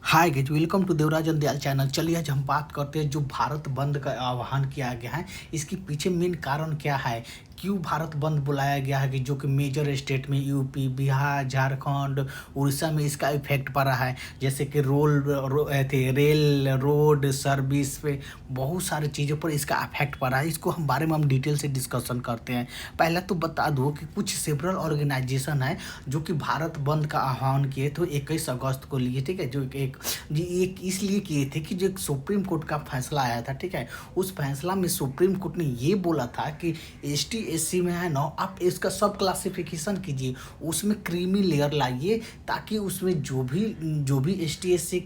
Hi guys, welcome to Devraj and Dayal channel. चलिए आज हम बात करते हैं जो भारत बंद का आह्वान किया गया है, इसके पीछे मेन कारण क्या है, क्यों भारत बंद बुलाया गया है कि जो कि मेजर स्टेट में यूपी, बिहार, झारखंड, उड़ीसा में इसका इफेक्ट पड़ा है। जैसे कि रेल रोड सर्विस पे बहुत सारी चीज़ों पर इसका इफेक्ट पड़ा है। इसको हम बारे में हम डिटेल से डिस्कशन करते हैं। पहले तो बता दो कि कुछ सेवरल ऑर्गेनाइजेशन है जो कि भारत बंद का आह्वान किए थे 21 अगस्त को लिए, ठीक है। जो एक जी एक इसलिए किए थे कि जो एक सुप्रीम कोर्ट का फैसला आया था, ठीक है। उस फैसला में सुप्रीम कोर्ट ने ये बोला था कि एसटी एससी में है ना, आप इसका सब क्लासिफिकेशन कीजिए, उसमें क्रीमी लेयर लाइए, ताकि उसमें जो भी एस टी एस सी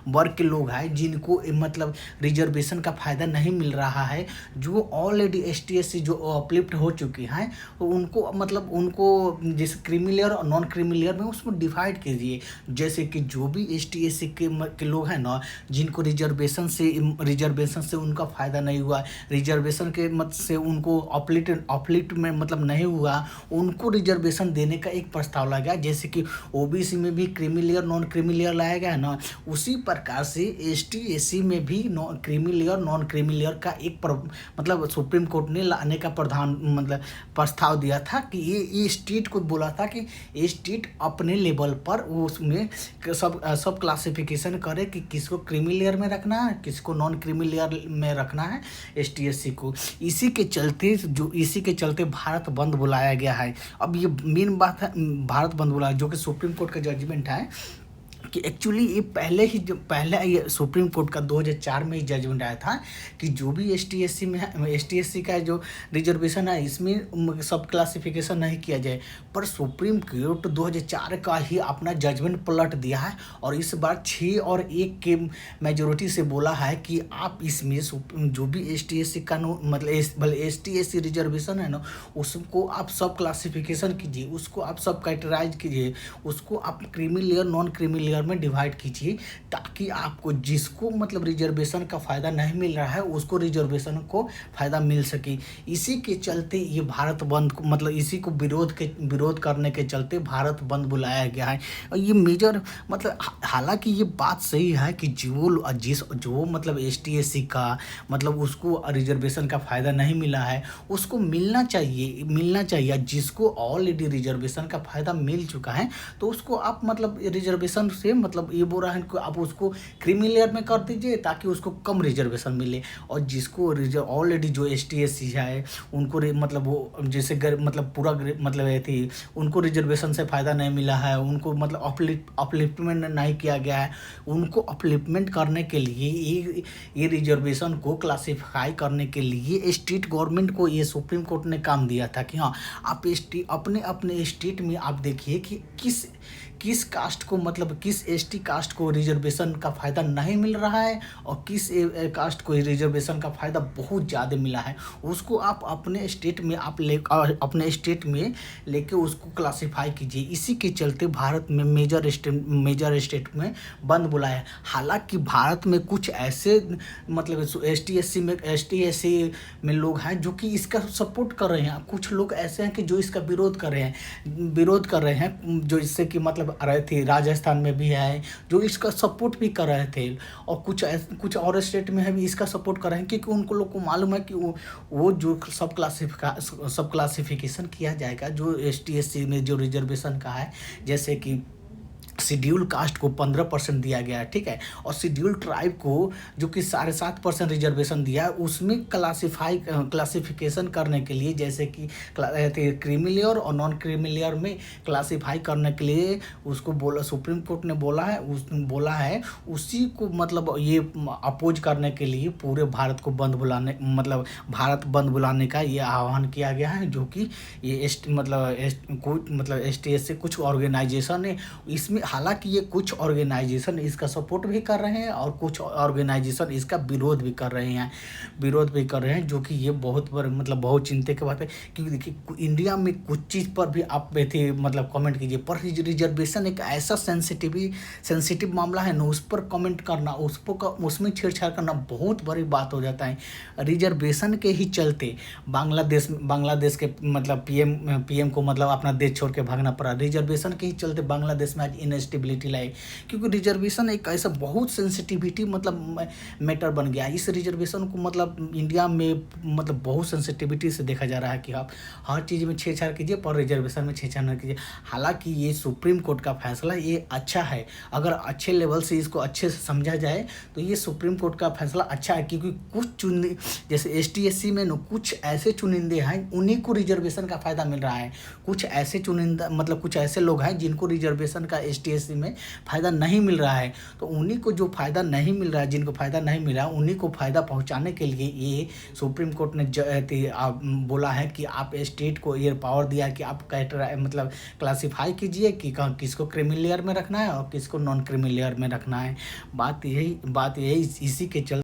वर्ग के लोग हैं जिनको मतलब रिजर्वेशन का फ़ायदा नहीं मिल रहा है, जो already S T S C जो अपलिफ्ट हो चुकी हैं, तो उनको मतलब उनको जैसे क्रीमी लेयर और नॉन क्रीमी लेयर में उसमें डिवाइड कीजिए। जैसे कि जो भी एस टी एस सी के लोग हैं ना, जिनको रिजर्वेशन से उनका फ़ायदा नहीं हुआ, रिजर्वेशन के मत से उनको अपलिफ्ट में मतलब नहीं हुआ, उनको रिजर्वेशन देने का एक प्रस्ताव लाया गया। जैसे कि ओबीसी में भी creamy layer non creamy layer लाया गया है ना, उसी प्रकार से एस टी एस सी में भी creamy layer non creamy layer का मतलब सुप्रीम कोर्ट ने लाने का मतलब प्रस्ताव दिया था कि ये स्टेट को बोला था कि ये स्टेट अपने लेवल पर वो उसमें सब क्लासिफिकेशन करे कि किसको क्रीमी लेयर में रखना है, किसको नॉन क्रीमी लेयर में रखना है एस टी एस सी को। इसी के चलते भारत बंद बुलाया गया है। अब ये मेन बात है, भारत बंद बुलाया जो कि सुप्रीम कोर्ट का जजमेंट है कि एक्चुअली ये पहले ये सुप्रीम कोर्ट का 2004 में ही जजमेंट आया था कि जो भी एस टी एस सी में एस टी एस सी का जो रिजर्वेशन है इसमें सब क्लासिफिकेशन नहीं किया जाए। पर सुप्रीम कोर्ट 2004 का ही अपना जजमेंट पलट दिया है और इस बार 6 और 1 के मेजोरिटी से बोला है कि आप इसमें जो भी एस टी एस सी का मतलब S T S C reservation है ना, उसको आप सब क्लासिफिकेशन कीजिए, उसको आप सब कैटेगराइज कीजिए, उसको आप creamy layer non creamy layer में डिवाइड कीजिए, ताकि आपको जिसको मतलब रिजर्वेशन का फ़ायदा नहीं मिल रहा है उसको रिजर्वेशन को फ़ायदा मिल सके। इसी के चलते ये भारत बंद को मतलब इसी को विरोध करने के चलते भारत बंद बुलाया गया है। और ये मेजर मतलब हालांकि ये बात सही है कि जो मतलब एस टी एस सी का मतलब उसको रिजर्वेशन का फ़ायदा नहीं मिला है, उसको मिलना चाहिए। जिसको ऑलरेडी रिजर्वेशन का फ़ायदा मिल चुका है तो उसको आप मतलब रिजर्वेशन से मतलब ये बोल रहा है कि आप उसको क्रीमी लेयर में कर दीजिए ताकि उसको कम रिजर्वेशन मिले। और जिसको ऑलरेडी जो एस टी एस सी है उनको मतलब वो जैसे मतलब पूरा मतलब ये थी, उनको रिजर्वेशन से फ़ायदा नहीं मिला है, उनको मतलब अपलिफ्टमेंट नहीं किया गया है, उनको अपलिफ्टमेंट करने के लिए ये रिजर्वेशन को क्लासीफाई करने के लिए स्टेट गवर्नमेंट को ये सुप्रीम कोर्ट ने काम दिया था कि हाँ, आप अपने अपने स्टेट में आप देखिए कि किस कास्ट को मतलब किस एसटी कास्ट को रिजर्वेशन का फ़ायदा नहीं मिल रहा है और किस कास्ट को रिजर्वेशन का फ़ायदा बहुत ज़्यादा मिला है, उसको आप अपने स्टेट में लेके उसको क्लासीफाई कीजिए। इसी के चलते भारत में मेजर स्टेट में बंद बुलाया। हालांकि भारत में कुछ ऐसे मतलब एस टी एस सी में लोग हैं जो कि इसका सपोर्ट कर रहे हैं, कुछ लोग ऐसे हैं कि जो इसका विरोध कर रहे हैं जो इससे कि मतलब रहे थे। राजस्थान में भी है जो इसका सपोर्ट भी कर रहे थे और कुछ और स्टेट में है भी इसका सपोर्ट कर रहे हैं, क्योंकि उनको लोग को मालूम है कि वो जो सब क्लासिफिकेशन किया जाएगा जो एस टी एस सी में जो रिजर्वेशन का है, जैसे कि शेड्यूल कास्ट को 15% दिया गया है, ठीक है, और शेड्यूल ट्राइब को जो कि 7.5% रिजर्वेशन दिया है, उसमें क्लासिफिकेशन करने के लिए जैसे कि क्रीमी लेयर और नॉन क्रीमी लेयर में क्लासीफाई करने के लिए उसको सुप्रीम कोर्ट ने बोला है उसी को मतलब ये अपोज करने के लिए पूरे भारत को भारत बंद बुलाने का ये आह्वान किया गया है। जो कि ये एस टी एस से कुछ ऑर्गेनाइजेशन है इसमें, हालांकि ये कुछ ऑर्गेनाइजेशन इसका सपोर्ट भी कर रहे हैं और कुछ ऑर्गेनाइजेशन इसका विरोध भी कर रहे हैं, जो कि ये बहुत चिंता की बात है। क्योंकि देखिए इंडिया में कुछ चीज़ पर भी आप मतलब कमेंट कीजिए, पर रिजर्वेशन एक ऐसा सेंसिटिव मामला है ना, उस पर कमेंट करना, उसमें छेड़छाड़ करना बहुत बड़ी बात हो जाता है। रिजर्वेशन के ही चलते बांग्लादेश के मतलब पीएम को मतलब अपना देश छोड़ के भागना पड़ा। रिजर्वेशन के ही चलते बांग्लादेश में आज स्टेबिलिटी लाए, क्योंकि रिजर्वेशन एक ऐसा बहुत सेंसिटिविटी मतलब मैटर बन गया है। इस रिजर्वेशन को मतलब इंडिया में मतलब बहुत सेंसिटिविटी से देखा जा रहा है कि आप हर चीज़ में छेड़छाड़ कीजिए पर रिजर्वेशन में छेड़छाड़ न कीजिए। हालांकि ये सुप्रीम कोर्ट का फैसला ये अच्छा है, अगर अच्छे लेवल से इसको अच्छे से समझा जाए तो ये सुप्रीम कोर्ट का फैसला अच्छा है, क्योंकि कुछ चुन जैसे ST SC में न कुछ ऐसे चुनिंदे हैं उन्हीं को रिजर्वेशन का फ़ायदा मिल रहा है, कुछ ऐसे चुनिंदा मतलब कुछ ऐसे लोग हैं जिनको रिजर्वेशन का ST SC में फ़ायदा नहीं मिल रहा है, तो उन्हीं को जो फ़ायदा नहीं मिल रहा है, जिनको फ़ायदा नहीं मिल रहा है उन्हीं को फ़ायदा पहुंचाने के लिए ये सुप्रीम कोर्ट ने बोला है कि आप स्टेट को ये पावर दिया कि आप मतलब क्लासीफाई कीजिए कि किसको क्रीमी लेयर में रखना है और किसको नॉन क्रीमी लेयर में रखना है। बात यही इसी के चलते